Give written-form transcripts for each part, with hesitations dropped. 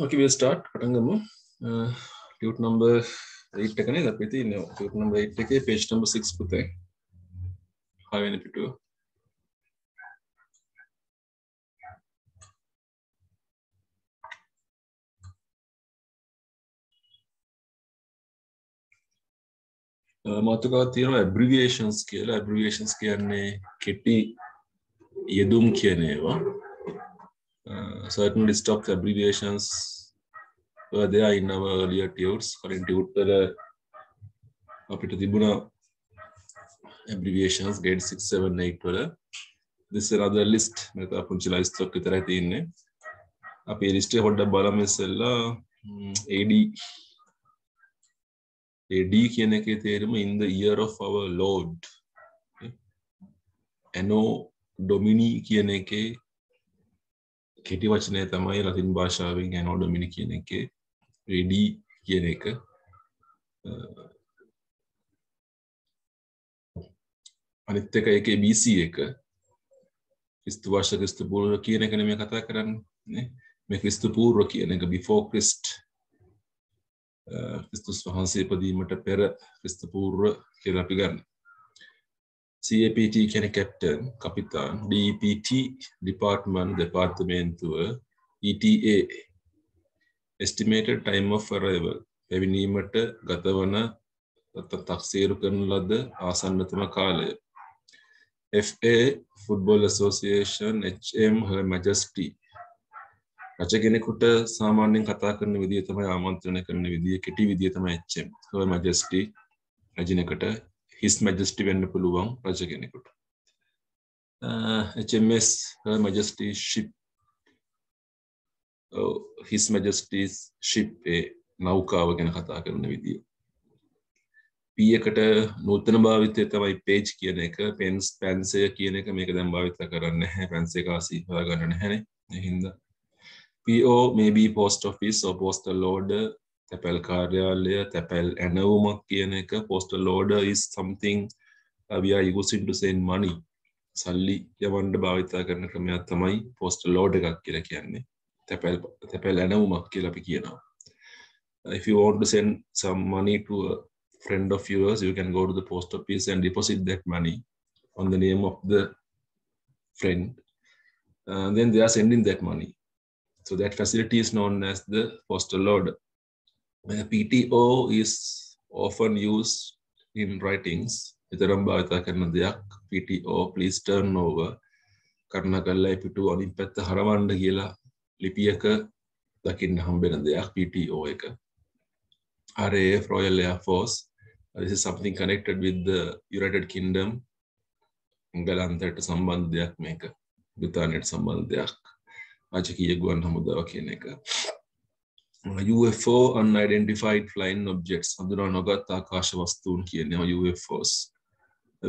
Okay, we'll start. Tute number 8 එකනේ අපි තියෙන්නේ. Tute number 8 එකේ page number 6 පුතේ. 6 වෙනි පිටුව. මාතෘකාවක් තියෙනවා abbreviations කියලා. Abbreviations කියන්නේ කෙටි යෙදුම් කියන ඒවා. Certain list of abbreviations were there in our earlier tutes. Current tute වල අපිට තිබුණා abbreviations grade 6 7 8 වල. This is another list. මේක පුංචි list එකක් විතරයි තියෙන්නේ. අපි මේ list එක පොඩ්ඩක් බලමු ඉස්සෙල්ලා. AD කියන එකේ තේරුම in the year of our Lord. Anno Domini කියන එකේ කෙටි වචනය තමයි ලතින් භාෂාවෙන් Anno Domini කියන එකේ AD කියන එක. අනිත් එක ඒකේ BC එක ක්‍රිස්තු වර්ෂ ක්‍රිස්තු පූර්ව කියන එක නෙමෙයි කතා කරන්නේ නේ. මේ ක්‍රිස්තු පූර්ව කියන එක before Christ. Kristus වහන්සේ ඉපදීමට පෙර ක්‍රිස්තු පූර්ව කියලා අපි ගන්න. CAPT කියන්නේ captain, kapitan, DEPT department, දෙපාර්තමේන්තුව, ETA estimated time of arrival, පැමිණීමට ගතවන තක්සේරු කරන ලද ආසන්නතම කාලය. FA Football Association, HM Her Majesty රජ කෙනෙකුට සාමාන්‍යයෙන් කතා කරන විදිය තමයි ආමන්ත්‍රණය කරන විදිය කෙටි විදිය තමයි HM Her Majesty රජිනකට His Majesty වෙන්න පුළුවන් රජ කෙනෙකුට. HMS Her Majesty's ship His Majesty's ship නෞකාව ගැන කතා කරන විදිය. P එකට නූතන භාවිතය තමයි page කියන එක, පෙන්සය කියන එක මේක දැන් භාවිත කරන්නේ නැහැ. පෙන්සය කාසි හොයාගන්න නැහැනේ. ඒ හින්දා PO may be post office or postal order, තැපැල් කාර්යාලය, තැපැල් ඇනවුමක් කියන එක. Postal order is something we are using to send money. සල්ලි යවන්න භාවිත කරන ක්‍රමයක් තමයි postal order එකක් කියලා කියන්නේ. තැපැල් ඇනවුමක් කියලා අපි කියනවා. If you want to send some money to a friend of yours, you can go to the post office and deposit that money on the name of the friend. Then they are sending that money. So that facility is known as the postal order. PTO is often used in writings. Itaram bhavita karna deyak PTO please turn over. Karna kalla pitu anin patta harawanda kiyala lipiyaka dakinna hambena deyak PTO එක. RAF Royal Air Force. This is something connected with the United Kingdom. Engalanthයට සම්බන්ධ දෙයක් මේක. බ්‍රිතාන්‍යයට සම්බන්ධ දෙයක්. රාජකීය ගුවන් හමුදාව කියන එක. UFO unidentified flying objects හඳුනා නොගත් ආකාශ වස්තුන් කියනවා UFOs.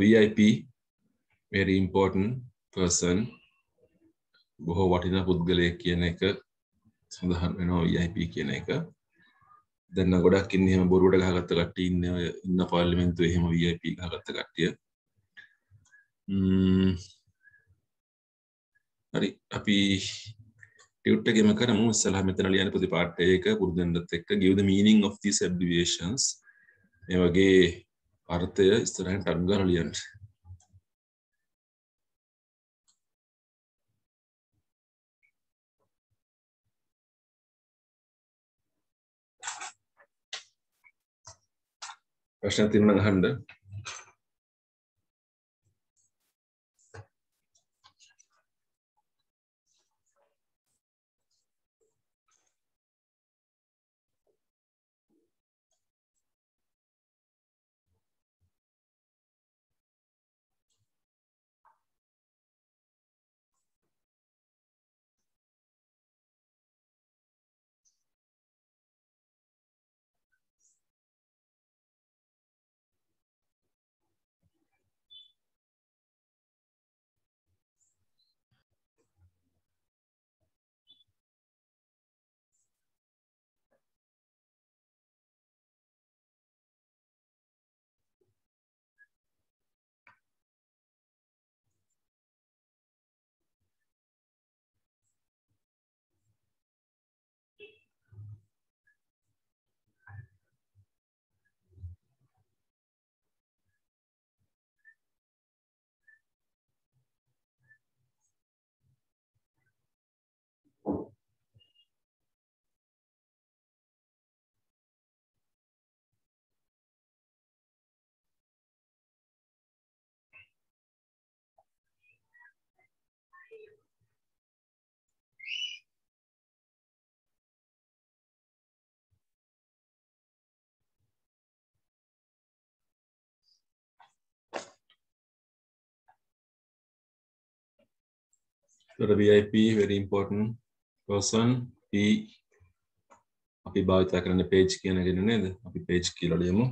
VIP very important person බොහෝ වටිනා පුද්ගලයෙක් කියන එක සඳහන් වෙනවා VIP කියන එක. දැන් නම් ගොඩක් ඉන්නේ එහෙම බොරුවට ගහගත්ත කට්ටිය ඉන්න පාර්ලිමේන්තුවේ එහෙම VIP ගහගත්ත කට්ටිය. හරි අපි ටියුට් එකේම කරමු. ඉස්සලා මෙතන ලියන පොඩි පාර්ට් එක පුරුදු වෙනත් එක්ක give the meaning of these abbreviations. මේ වගේ අර්ථය ඉස්සරහින් ටක් ගාලා ලියන්න. ප්‍රශ්න තියෙනවා නම් අහන්න. The VIP very important person. P අපි භාවිත කරන page කියන එක නේද? අපි page කියලා ලියමු.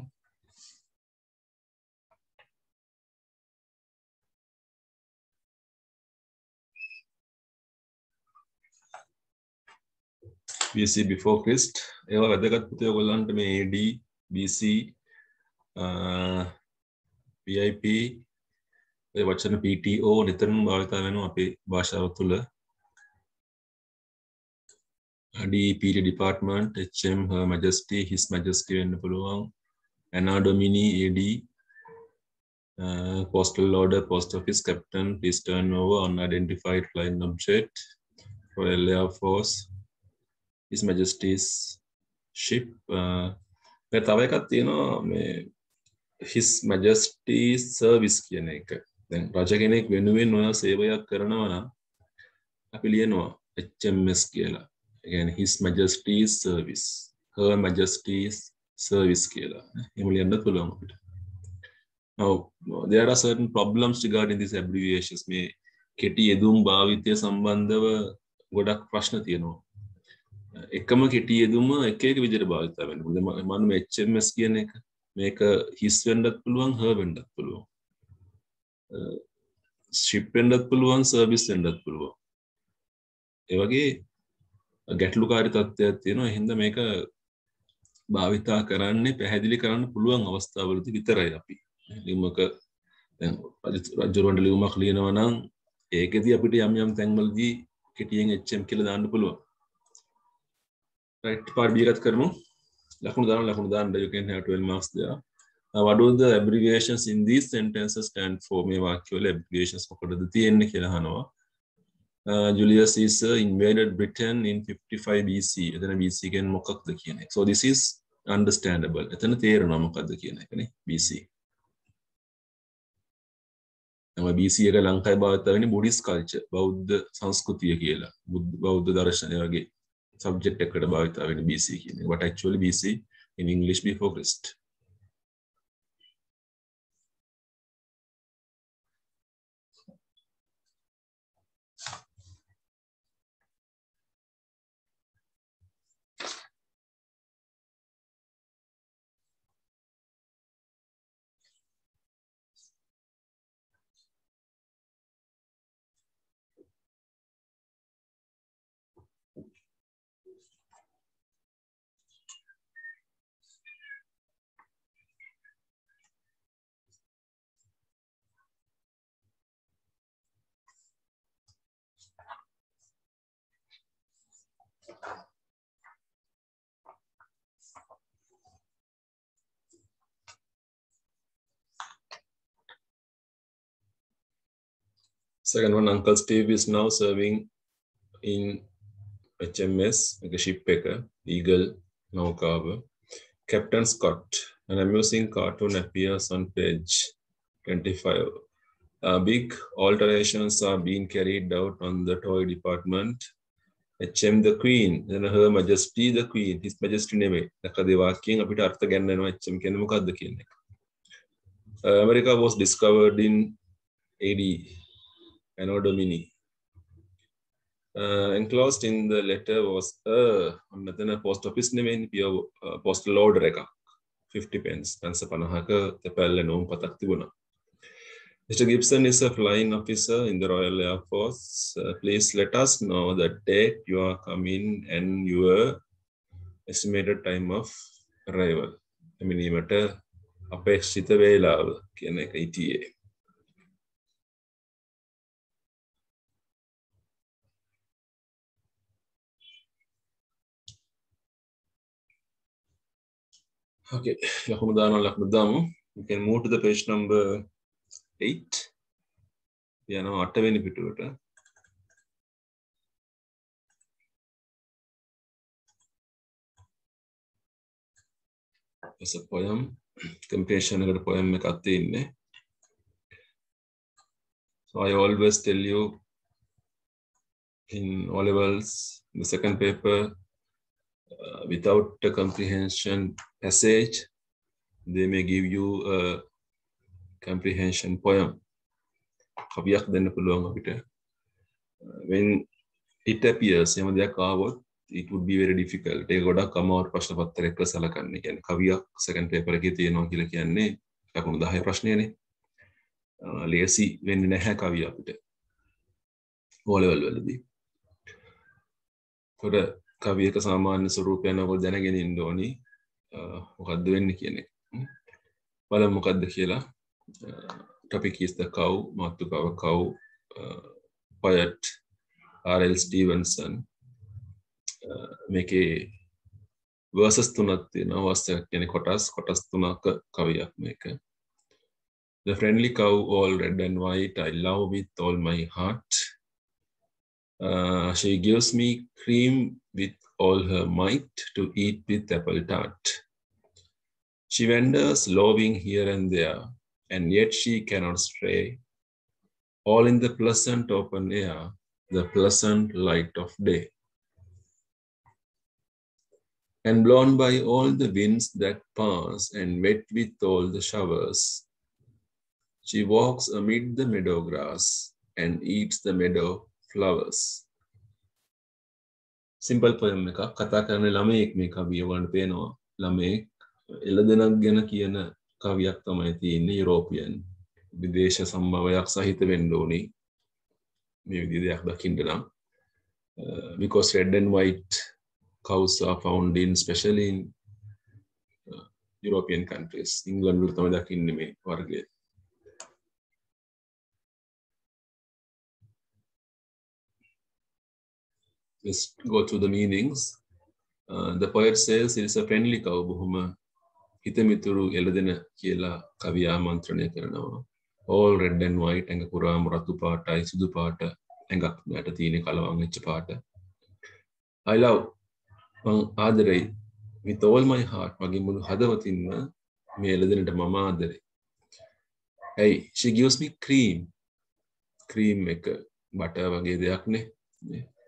BC before Christ. ඒවා වැදගත් පුතේ ඔයගොල්ලන්ට මේ AD BC VIP ඒ වචන PTO නිතරම භාවිත වෙනවා අපේ භාෂාව තුළ. DEP department, HM Her Majesty, His Majesty වෙන්න පුළුවන්. Anna Domini AD postal order, post office captain, please turn over unidentified flying object. Royal Air Force, His Majesty's ship. තව එකක් තියෙනවා මේ His Majesty's service කියන එක. දැන් රජ කෙනෙක් වෙනුවෙන් ඔය සේවයක් කරනවා නම් අපි ලියනවා HMS කියලා. ඒ කියන්නේ His Majesty's service, Her Majesty's service කියලා. එහෙම ලියන්න පුළුවන් අපිට. Now there are certain problems regarding these abbreviations. මේ කෙටි යෙදුම් භාවිතය සම්බන්ධව ගොඩක් ප්‍රශ්න තියෙනවා. එකම කෙටි යෙදුම එක එක විදිහට භාවිත වෙනවා. මම HMS කියන එක මේක his වෙන්නත් පුළුවන්, her වෙන්නත් පුළුවන්. ship වෙන්නත් පුළුවන්, service වෙන්නත් පුළුවන්. ඒ වගේ ගැටලුකාරී තත්ත්වයක් තියෙනවා. එහෙනම් මේක භාවිතා කරන්නේ පැහැදිලි කරන්න පුළුවන් අවස්ථාවලදී විතරයි අපි. ලියුමක දැන් රජුරවන්ට ලියුමක් ලියනවා නම් ඒකෙදී අපිට යම් යම් තැන්වලදී කෙටියෙන් HM කියලා දාන්න පුළුවන්. right, part B එකත් කරමු. ලකුණු දාන්න you can have 12 marks there. What do the abbreviations in these sentences stand for? මේ වාක්‍යවල abbreviations මොකටද තියෙන්නේ කියලා අහනවා. Julius Caesar invaded Britain in 55 BC. එතන BC කියන්නේ මොකක්ද කියන එක. So this is understandable. එතන තේරෙනවා මොකක්ද කියන එක නේ BC. තමයි BC එක ලංකාවේ භාවිත වෙන්නේ බුද්දිස්ට් කල්චර්, බෞද්ධ සංස්කෘතිය කියලා. බෞද්ධ දර්ශනය වගේ subject එකකට භාවිත වෙන්නේ BC කියන එක. But actually BC in English before Christ. Second one, Uncle Steve is now serving in HMS, like a ship packer, Eagle, Naukava. Captain Scott, an amusing cartoon appears on page 25. Big alterations are being carried out on the toy department. HM the Queen, then Her Majesty the Queen, His Majesty name. King apita artha ganna HM කියන්නේ මොකක්ද කියන්නේ. America was discovered in AD. Anno Domini. Enclosed in the letter was a post office name postal order එක 50 pence. Pence 50ක තැපැල්ල නෝම් පතක් තිබුණා. Mr. Gibson is a flying officer in the Royal Air Force. Please let us know the date you are coming and your estimated time of arrival. එමෙන්නීමට අපේක්ෂිත වේලාව කියන එක ETA. Okay, ලකුණු දාමු. You can move to the page number 8. යනවා 8 වෙනි පිටුවට. It's a poem. Comprehension එකට poem එකක් තියෙන්නේ. So I always tell you in O levels, the second paper, without a comprehension passage, they may give you a comprehension poem. කවියක් දෙන්න පුළුවන් අපිට. when it appears එහෙම දෙයක් ආවොත් it would be very difficult. ඒක ගොඩක් අමාරු ප්‍රශ්න පත්‍රයක සලකන්නේ. කියන්නේ කවියක් second paper එකේ තියෙනවා කියලා කියන්නේ ලකුණු 10 ප්‍රශ්නයනේ. ලේසි වෙන්නේ නැහැ කවිය අපිට. O level වලදී. ඒතර කවියක සාමාන්‍ය ස්වරූපය නවල දැනගෙන ඉන්න ඕනි. මොකද්ද වෙන්නේ කියන එක. බලමු මොකද්ද කියලා. Topic is the cow, මාතෘකාව cow, poet R.L. Stevenson. මේකේ verses තුනක් තියෙනවා. verse එකක් කියන්නේ කොටස් තුනක කවියක් මේක. The friendly cow, all red and white, I love with all my heart. She gives me cream with all her might to eat with apple tart. She wanders loving here and there, and yet she cannot stray. All in the pleasant open air, the pleasant light of day. And blown by all the winds that pass, and wet with all the showers, she walks amid the meadow grass and eats the meadow flowers. Simple poem එක කතා කරන ළමයෙක් මේ කවිය වලට පේනවා. ළමයෙක් එළදෙනක් ගැන කියන කවියක් තමයි තියෙන්නේ. යුරෝපියන් විදේශ සම්භවයක් සහිත වෙන්න ඕනි මේ විදිහ දෙයක් දකින්න නම්. Because red and white cows are found in especially in European countries. England වල තමයි දකින්නේ මේ වර්ගය. Let's go to the meanings. The poet says it is a friendly cow. බොහොම හිතමිතුරු එළදෙන කියලා කවිය ආමන්ත්‍රණය කරනවා. All red and white, ඇඟ පුරාම රතු පාටයි සුදු පාට ඇඟක් යට තියෙන කලවම් වෙච්ච පාට. I love, මං ආදරෙයි with all my heart, මගේ මුළු හදවතින්ම මේ එළදෙනට මම ආදරෙයි. Hey, she gives me cream. Cream එක බටර් වගේ දෙයක් නේ.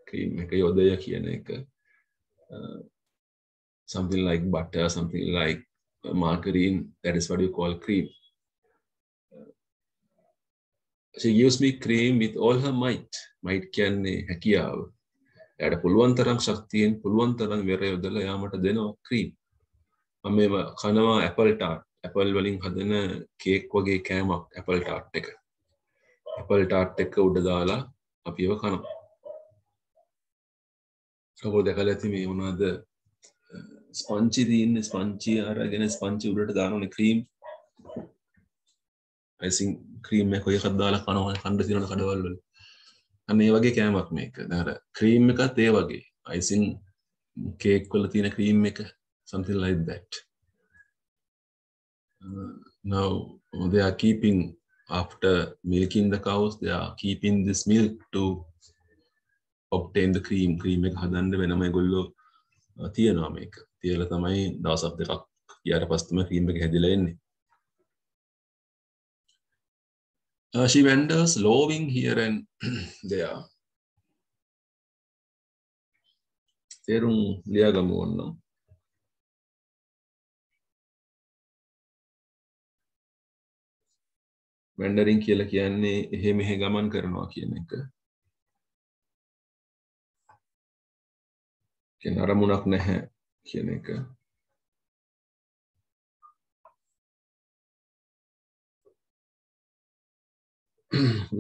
Cream එක යොදය කියන එක. Something like butter, something like margarine, that is what you call cream. She gives me cream with all her might. Might කියන්නේ හැකියාව. එයාට පුළුවන් තරම් ශක්තියෙන් පුළුවන් තරම් වෙර යොදලා යාමට දෙනවා cream. මම මේව කනවා apple tart. apple වලින් හදන කේක් වගේ කෑමක් apple tart එක. apple tart එක උඩ දාලා අපි ඒව කනවා. කවුරු දැකලා ඇති මේ මොනවද ස්පන්චි තියෙන්නේ ස්පන්චි අරගෙන ස්පන්චි උඩට දානෝනේ cream. icing cream එක කොයි එකක් දාලා කනවා කන්න තියෙන කඩවල වල. අන්න ඒ වගේ කෑමක් මේක. දැන් අර cream එකත් ඒ වගේ. icing cake වල තියෙන cream එක something like that. Now they are keeping, after milking the cows, they are keeping this milk to obtain the cream. Cream එක හදන්න වෙනම ඒගොල්ලෝ තියනවා මේක. තියලා තමයි දවසක් දෙකක් ඊට පස්සේ තමයි cream එක හැදිලා එන්නේ. She wanders loving here and there. තේරුම් ලියාගමු ඕන. wandering කියලා කියන්නේ එහෙ මෙහෙ ගමන් කරනවා කියන එක. කියන අරමුණක් නැහැ කියන එක.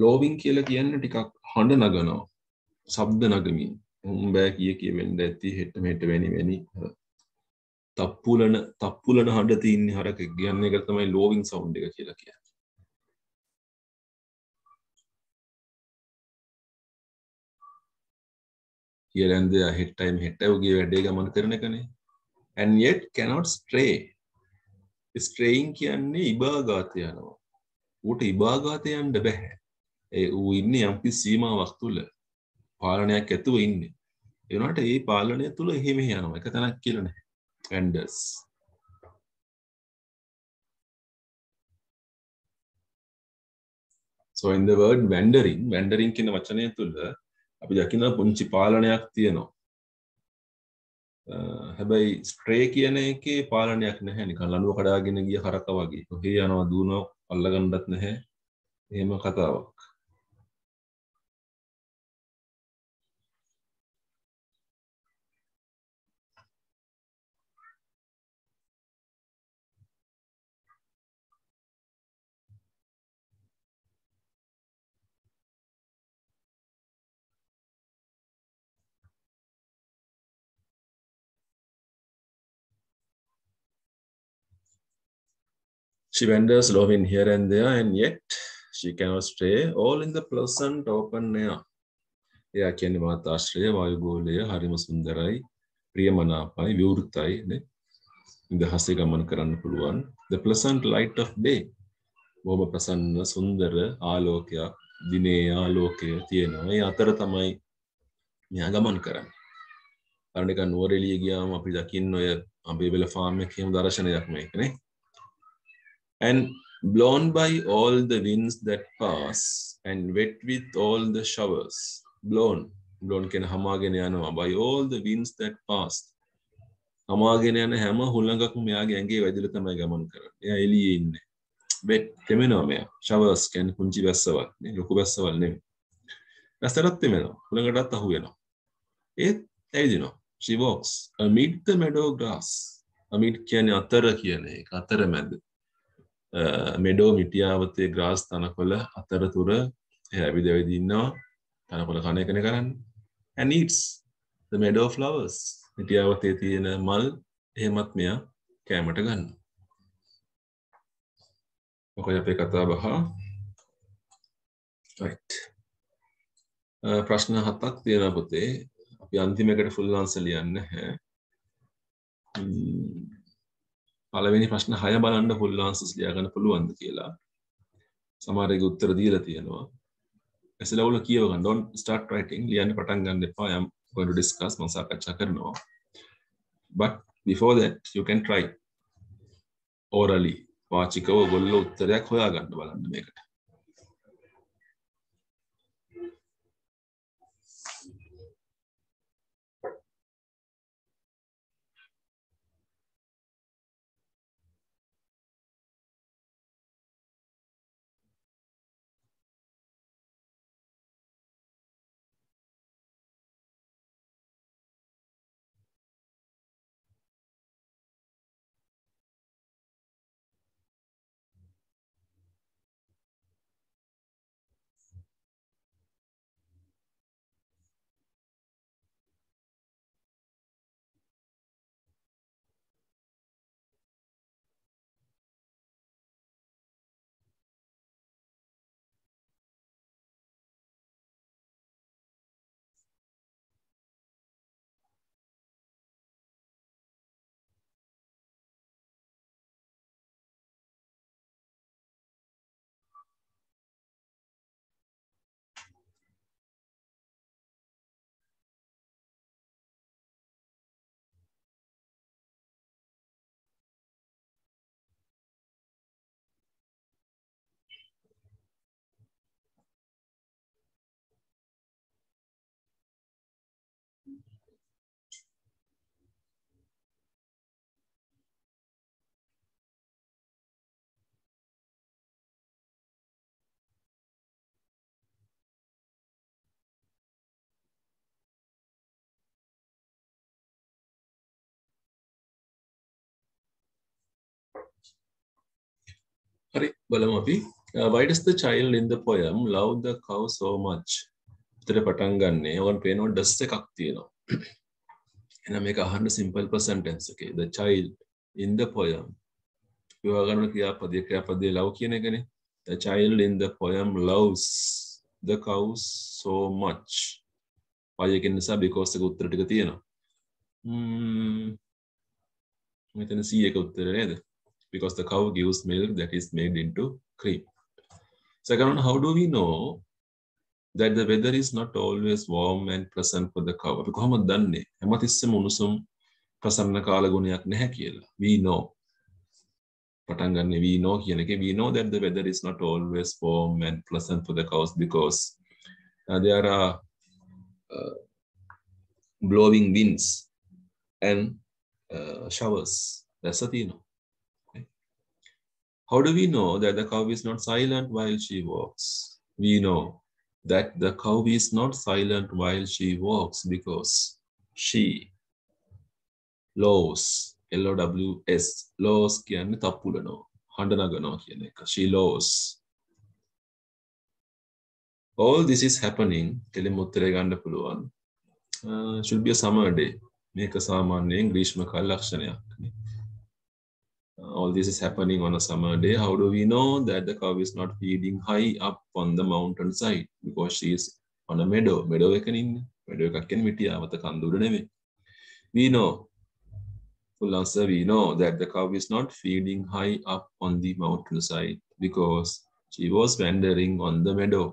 loving කියලා කියන්නේ ටිකක් හඬ නගනවා. ශබ්ද නගමින්. උඹෑ කිය වෙන්න ඇති හෙට මෙහෙට වෙනි තප්පුලන හඬ තින්නේ හරක කියන්නේ එක තමයි loving sound එක කියලා කියන්නේ. Here and there, head time, head time, වැඩේ ගමන් කරන එකනේ. And yet cannot stray. Straying කියන්නේ ඉබාගාත යනවා. ඌට ඉබාගාත යන්න බෑ. ඌ ඉන්නේ යම්කිසි සීමාවක් තුල. පාලනයක් ඇතුව ඉන්නේ. ඒ වුණාට ඒ පාලනය තුල එහෙ මෙහෙ යනවා. එක තැනක් කියලා නැහැ. Wanders. So in the word wandering කියන වචනය තුල අපි දකින්න පුංචි පාලනයක් තියෙනවා. හැබැයි ස්ට්‍රේ කියන එකේ පාලනයක් නැහැ. නිකන් ලනුව කඩාගෙන ගිය හරක වගේ. කොහේ යනවා දුවනවා අල්ලගන්නත් නැහැ. එහෙම කතාවක්. She wanders loving here and there, and yet she cannot stay all in the pleasant open air. එයා කියන්නේ මාතාශ්‍රය වායුගෝලය හරිම සුන්දරයි ප්‍රියමනාපයි විවෘතයි නේ ඉඳහසේ ගමන කරන්න පුළුවන් the pleasant light of day බොහොම ප්‍රසන්න සුන්දර ආලෝකයක් දිනේ ආලෝකය තියෙනවා ඒ අතර තමයි මෙයා ගමන් කරන්නේ අර නිකන් නුවරඑළිය ගියාම අපි දකින්න ඔය අඹේවැල ෆාම් එකේ හිම දර්ශනයක් මේක නේ and blown by all the winds that pass and wet with all the showers blown කියන හමාගෙන යනවා by all the winds that passed හමාගෙන යන හැම හුළඟක්ම මෙයාගේ ඇඟේ වැදිලා තමයි ගමන් කරන්නේ. එයා එළියේ ඉන්නේ. wet තෙමෙනවා මෙයා. showers කියන්නේ පුංචි වැස්සවල් නේ ලොකු වැස්සවල් නෙමෙයි. වැස්සටත් තෙමෙනවා. හුළඟටත් අහු වෙනවා. ඒත් ඇවිදිනවා. she walks amid the meadow grass. amid කියන්නේ අතර කියන එක. අතර මැද. meadow මිටියාවතේ grass තනකොළ අතරතුර එයා ඇවිදවිද ඉන්නවා. තනකොළ කන එකනේ කරන්නේ. and eats the meadow flowers. මිටියාවතේ තියෙන මල් එහෙමත් මෙයා කෑමට ගන්නවා. මොකද අපේ කතා බහ. right. ප්‍රශ්න 7ක් තියෙනවා පුතේ. අපි අන්තිමයකට full answer ලියන්නේ නැහැ. පළවෙනි ප්‍රශ්න 6 බලන්න full answers ලියා ගන්න පුළුවන්ද කියලා. සමහරෙක උත්තර දීලා තියෙනවා. එසලවල කියව ගන්න. don't start writing. ලියන්න පටන් ගන්න එපා. I am going to discuss මම සාකච්ඡා කරනවා. but before that you can try orally. වාචිකව ඔයගොල්ලෝ උත්තරයක් හොයාගන්න බලන්න මේකට. හරි බලමු අපි. Why does the child in the poem love the cow so much? උත්තර පටන් ගන්නේ. ඔයගොල්ලෝ පේනවා does එකක් තියෙනවා. එහෙනම් මේක අහන්න simple present tense එකේ. The child in the poem. විවාහ කරන ක්‍රියාපදයේ love කියන එකනේ. The child in the poem loves the cows so much. why එකෙන් නිසා because එක උත්තර ටික තියෙනවා. මෙතන C එක උත්තරේ නේද? Because the cow gives milk that is made into cream. Second one, how do we know that the weather is not always warm and pleasant for the cow? අපි කොහොමද දන්නේ හැමතිස්සෙම උණුසුම් ප්‍රසන්න කාල ගුණයක් නැහැ කියලා? We know. පටන් ගන්න we know කියන එකේ we know that the weather is not always warm and pleasant for the cows because there are blowing winds and showers. That's the thing. How do we know that the cow is not silent while she walks? We know that the cow is not silent while she walks because she lows. L-O-W-S. Lows කියන්නේ තප්පුලනවා. හඬ නගනවා කියන එක. She lows. All this is happening. කෙලින්ම උත්තරේ ගන්න පුළුවන්. Should be a summer day. මේක සාමාන්‍යයෙන් ග්‍රීෂ්ම කාල ලක්ෂණයක්. all this is happening on a summer day. How do we know that the cow is not feeding high up on the mountain side? Because she is on a meadow. Meadow එකකින් meadow එකකින් මිටියාවත කන්දුර නෙමෙයි. We know, full answer, we know that the cow is not feeding high up on the mountain side because she was wandering on the meadow.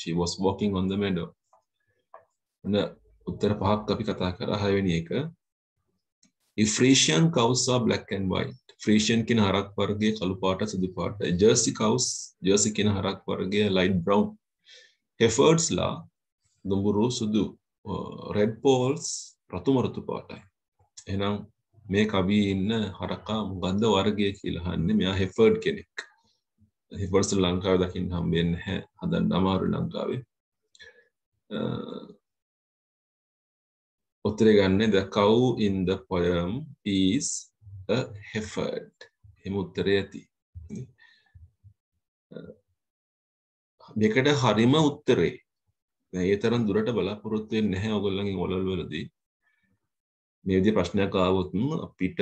She was walking on the meadow. උත්තර පහක් අපි කතා කරා. හයවෙනි එක, if Frisian cows are black and white, Frisian කියන හරක් වර්ගයේ කළු පාට සුදු පාටයි. Jersey cows, Jersey කියන හරක් වර්ගයේ light brown. Heifers ලා දුඹුරු සුදු. Red Poles රතු මරුතු පාටයි. එහෙනම් මේ කවියේ ඉන්න හරකා මොකද්ද වර්ගය කියලා අහන්නේ. මෙයා Heiferd කෙනෙක්. Heifers ලංකාවේ දකින්න හම්බෙන්නේ නැහැ. හදන්න අමාරු ලංකාවේ. උත්තරේ ගන්න, the cow in the poem is a Heiferd. එහෙම උත්තරේ ඇති. මේකට හරිම උත්තරේ. දැන් ඒ තරම් දුරට බලාපොරොත්තු වෙන්නේ නැහැ ඔයගොල්ලන්ගේ ඔලල් වලදී. මේ විදිහේ ප්‍රශ්නයක් ආවොත් අපිට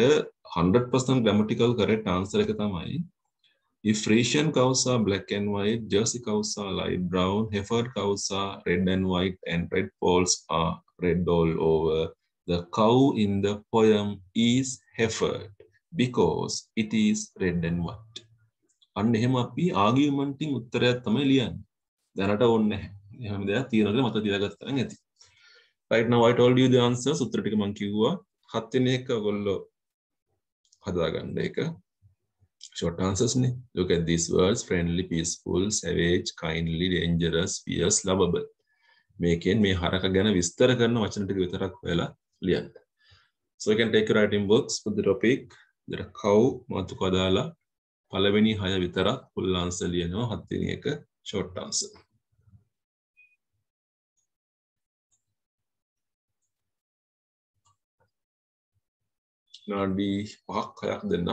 100% grammatical correct answer එක තමයි, if Frisian cows are black and white, Jersey cows are light brown, Heiferd cows are red and white, and Red Poles are red all over, the cow in the poem is Heiferd because it is red and white. අන්න එහෙම අපි ආගියුමන්ටින් උත්තරයක් තමයි ලියන්නේ. දැනට ඕනේ නැහැ. එහෙම දෙයක් තියෙනවා කියලා මත තියාගත්තා නම් ඇති. Right now I told you the answers. උත්තර ටික මම කිව්වා. 7 වෙනි එක ඔයගොල්ලෝ හදාගන්න එක. Short answers ne. Look at these words: friendly, peaceful, savage, kindly, dangerous, fierce, lovable. මේකෙන් මේ හරක ගැන විස්තර කරන වචන ටික විතරක් හොයලා ලියන්න. So you can take your writing books, put the topic, the cow මාතෘකාව දාලා පළවෙනි 6 විතරක් full answer ලියනවා. 7 වෙනි එක short answer. විනාඩි 5ක් 6ක් දෙන්න.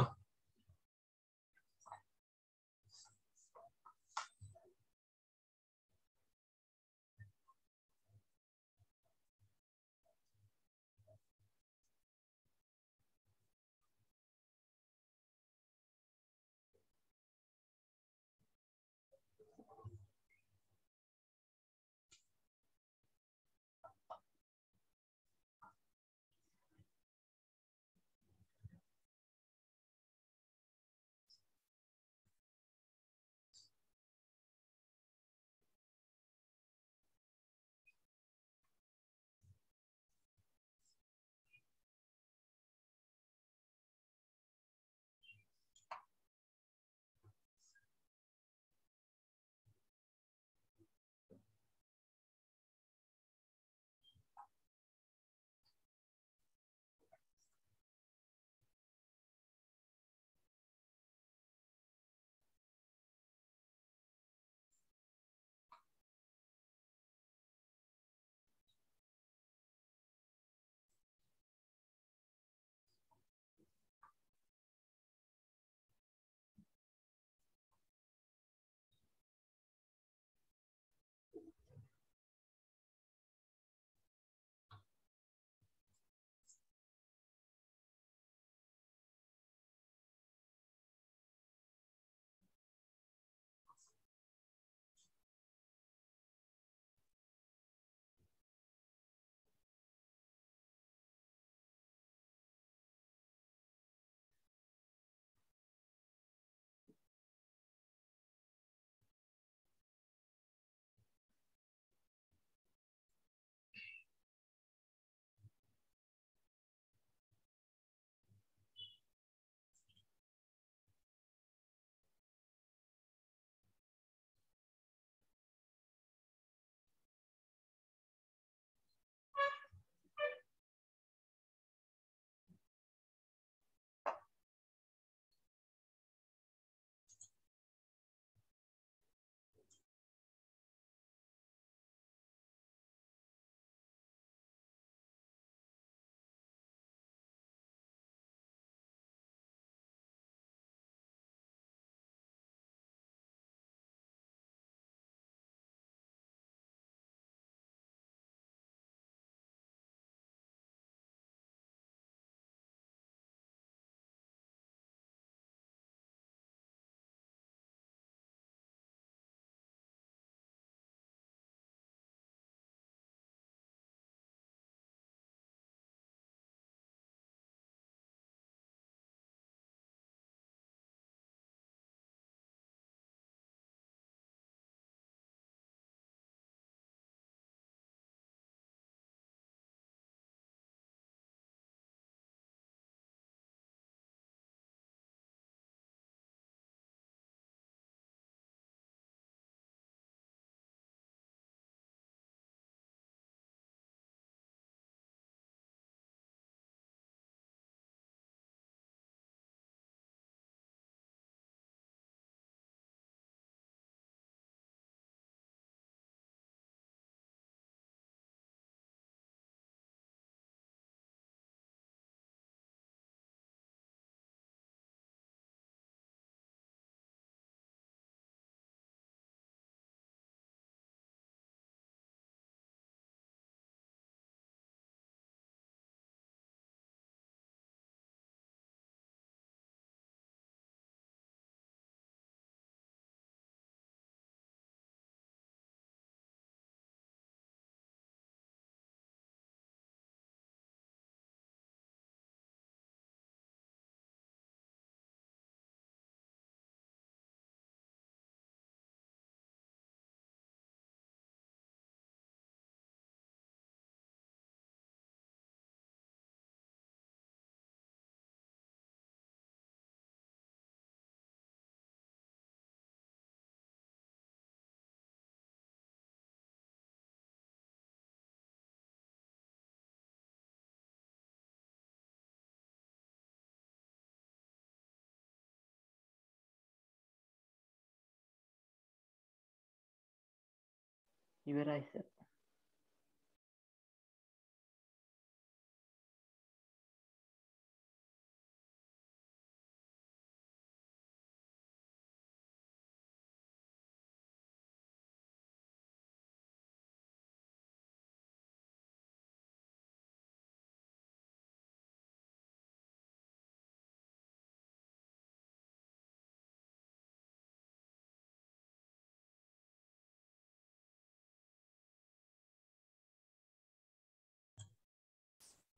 ඉවරයි sir.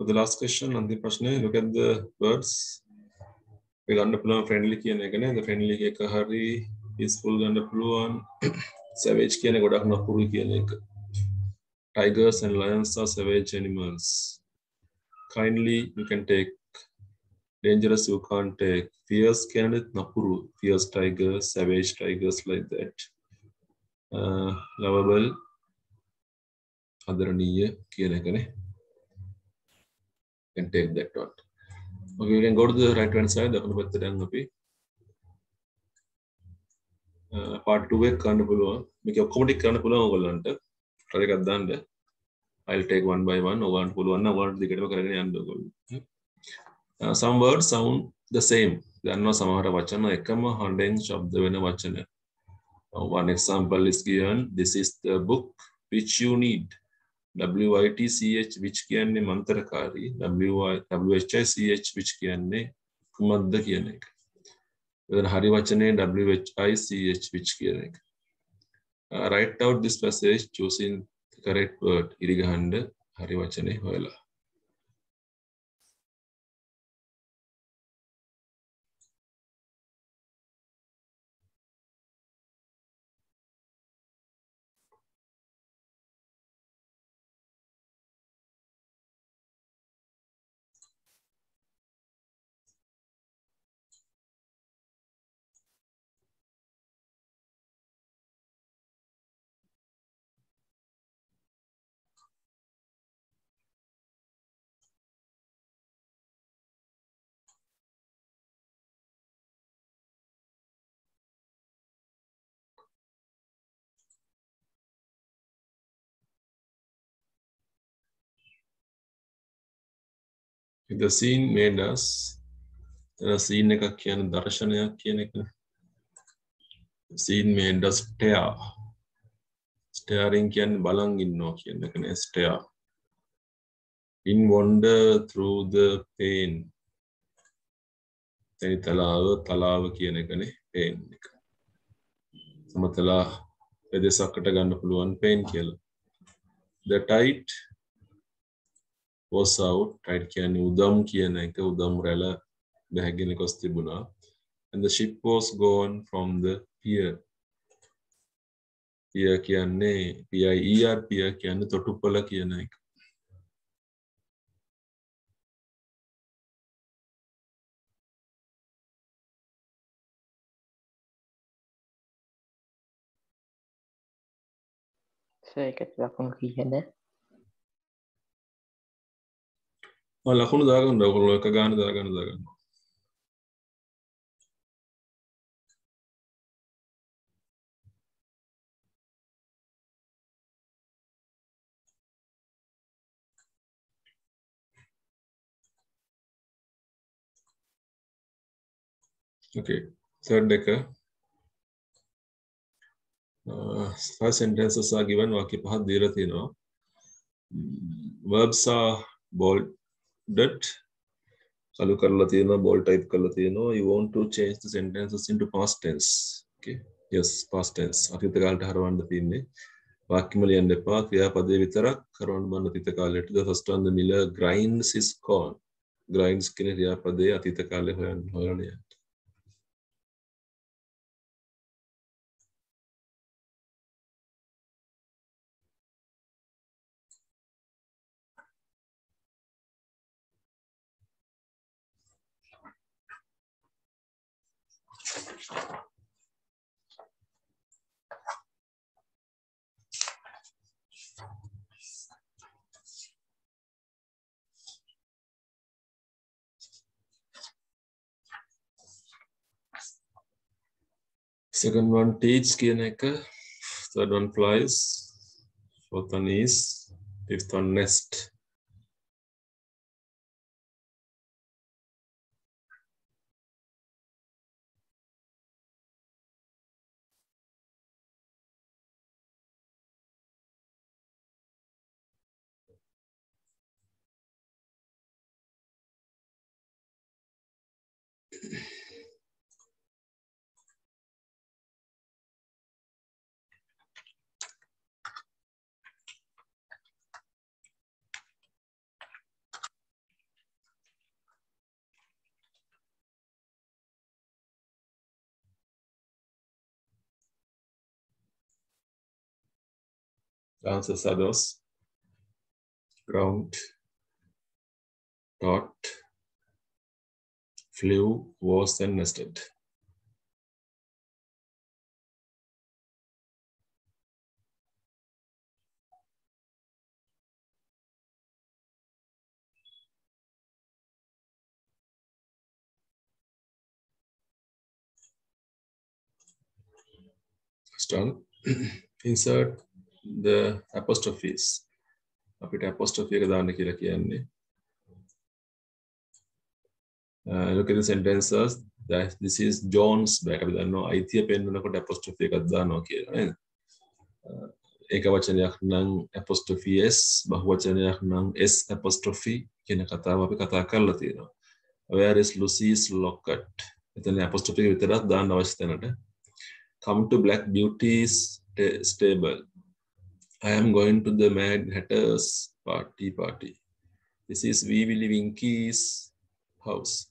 For the last question, Nandi Prashne, look at the words. We got the friendly කියන එක නේ. The friendly එක හරි peaceful ගන්න පුළුවන්. Savage කියන එක ගොඩක් නපුරු කියන එක. Tigers and lions are savage animals. Kindly you can take. Dangerous you can't take. Fierce කියන එක නපුරු. Fierce tigers, savage tigers like that. Lovable ආදරණීය කියන එක නේ. Can take that one. Okay, we can go to the right hand side. දකුණු පැත්තට යන්න අපි. Part 2 එක කරන්න පුළුවන්. මේක ඔක්කොම ටික කරන්න පුළුවන් ඔයගොල්ලන්ට. try එකක් දාන්න. I'll take one by one. ඔයගොල්ලන්ට පුළුවන් නම් ඔයගොල්ලන්ට දිගටම කරගෙන යන්න ඔයගොල්ලෝ. Some words sound the same. දන්නවා සමහර වචන එකම හඬෙන් ශබ්ද වෙන වචන. One example is given. This is the book which you need. WITCH which කියන්නේ මන්තරකාරී. WHICH which කියන්නේ කුමක්ද කියන එක. එතන හරි වචනේ WHICH which කියන එක. Write out this passage choosing the correct word. ඉරි ගහන්න හරි වචනේ හොයලා. The scene made us. Scene එකක් කියන්නේ දර්ශනයක් කියන එක. Scene made us stare. Staring කියන්නේ බලන් ඉන්නවා කියන එක නේ stare. In wonder through the pain. තලාව කියන එක නේ pain එක. සමතලා පෙදෙසකට ගන්න පුළුවන් pain කියලා. The tide was out. Tide කියන්නේ උදම් කියන එක. උදම් රැළ බැහැගෙන ගොස් තිබුණා. And the ship was gone from the pier. Pier කියන්නේ PIER pier කියන්නේ තොටුපළ කියන එක. ඒකට ලකුණු කීයද? ලකුණු දාගන්න ඔයගොල්ලෝ එක ගාන දාගන්න. Okay, third එක. Five sentences are given. වාක්‍ය පහක් දීලා තියෙනවා. Verbs are bolded. කළු කරලා තියෙනවා, bold type කරලා තියෙනවා. You want to change the sentences into past tense. Okay. Yes, past tense. අතීත කාලයට හරවන්න තියෙන්නේ. වාක්‍යම ලියන්න එපා. ක්‍රියාපදේ විතරක් කරවන්න බන්න අතීත කාලයට. The first one, the miller grinds his corn. Grinds කියන ක්‍රියාපදේ අතීත කාලේ හොයන්න. Second one, teach කියන එක. Third one, flies. Fourth one is, fifth one, nest. The answers are those: ground, dot, flew, was, and nested. First one, insert the apostrophes. අපිට apostrophe එක දාන්න කියලා කියන්නේ. Look at the sentences. That this is John's bag. අපි දන්නවා අයිතිය පෙන්වනකොට apostrophe එකක් දානවා කියලා නේද? ඒක වචනයක් නම් apostrophe s, බහුවචනයක් නම් s apostrophe කියන කතාව අපි කතා කරලා තියෙනවා. Where is Lucy's locket? එතන apostrophe එක විතරක් දාන්න අවශ්‍ය තැනට. Come to Black Beauty's stable. I am going to the Mad Hatter's party. This is Wee Willie Winky's house.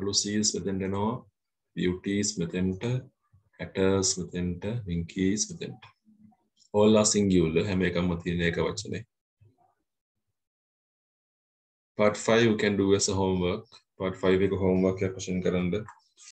Lucy's මෙතෙන්ට එනවා, Beauty's මෙතෙන්ට, Hatter's මෙතෙන්ට, Winky's මෙතෙන්ට. All are singular, හැම එකක්ම තියෙන එක වචනේ. Part 5 you can do as a homework. Part 5 එක homework එකක් වශයෙන් කරන්න.